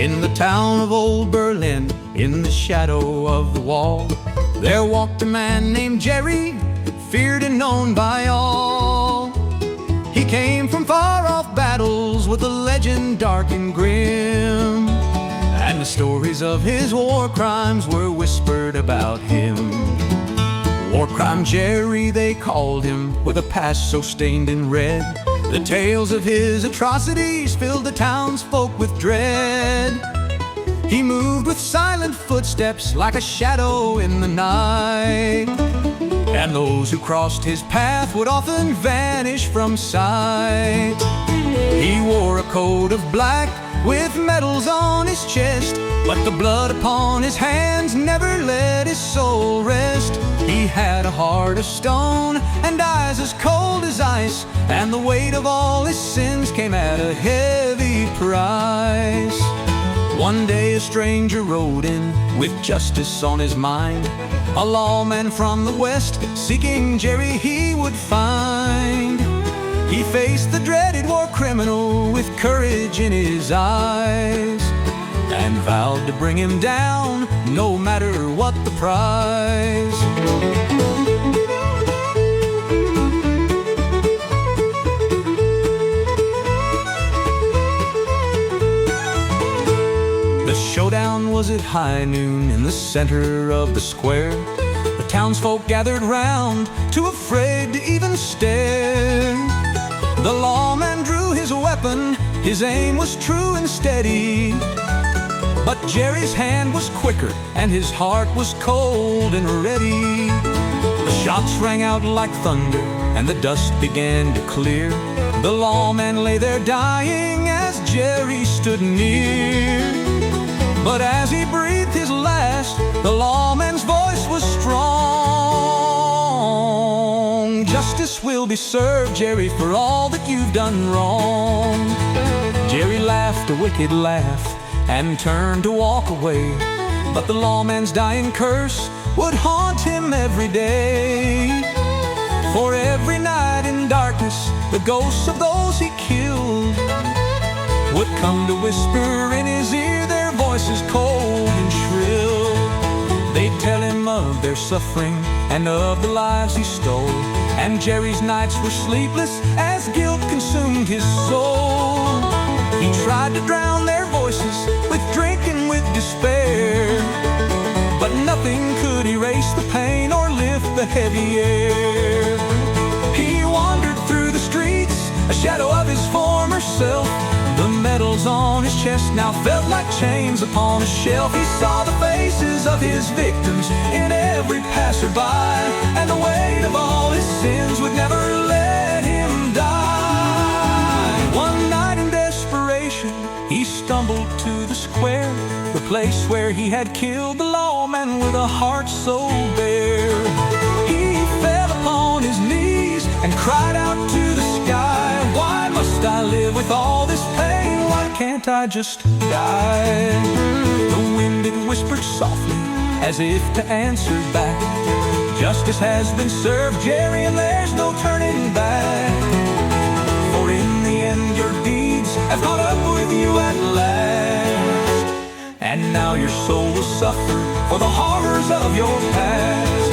In the town of Old Berlin, in the shadow of the wall, there walked a man named Jerry, feared and known by all. He came from far-off battles with a legend dark and grim, and the stories of his war crimes were whispered about him. Warcrime Jerry, they called him, with a past so stained in red. The tales of his atrocities filled the townsfolk with dread. He moved with silent footsteps like a shadow in the night, and those who crossed his path would often vanish from sight. He wore a coat of black with medals on his chest, but the blood upon his hands never let his soul rest. He had a heart of stone and eyes as cold as ice, and the weight of all his sins came at a heavy price. One day a stranger rode in with justice on his mind, a lawman from the west, seeking Jerry he would find. He faced the dreaded war criminal with courage in his eyes, and vowed to bring him down, no matter what the price. The showdown was at high noon in the center of the square. The townsfolk gathered round, too afraid to even stare. The lawman drew his weapon, his aim was true and steady, but Jerry's hand was quicker and his heart was cold and ready. The shots rang out like thunder and the dust began to clear. The lawman lay there dying as Jerry stood near. But as he breathed his last, the lawman's voice was strong. Justice will be served, Jerry, for all that you've done wrong. Jerry laughed a wicked laugh and turned to walk away, but the lawman's dying curse would haunt him every day. For every night in darkness, the ghosts of those he killed would come to whisper in his ear, their voices cold and shrill. They'd tell him of their suffering and of the lives he stole, and Jerry's nights were sleepless as guilt consumed his soul. He tried to drown their voices with drink and with despair, but nothing could erase the pain or lift the heavy air. He wandered through the streets, a shadow of his former self. The medals on his chest now felt like chains upon a shelf. He saw the faces of his victims in every passerby, and the weight of all his sins would never let him die. One night in desperation, he stumbled to the square, the place where he had killed the lawman with a heart so bare. He fell upon his knees and cried out to the sky, "Why must I live with all this pain? Why can't I just die?" The wind had whispered softly as if to answer back, "Justice has been served, Jerry, and there's no turning back. For in the end your deeds have caught up with you at last, and now your soul will suffer for the horrors of your past."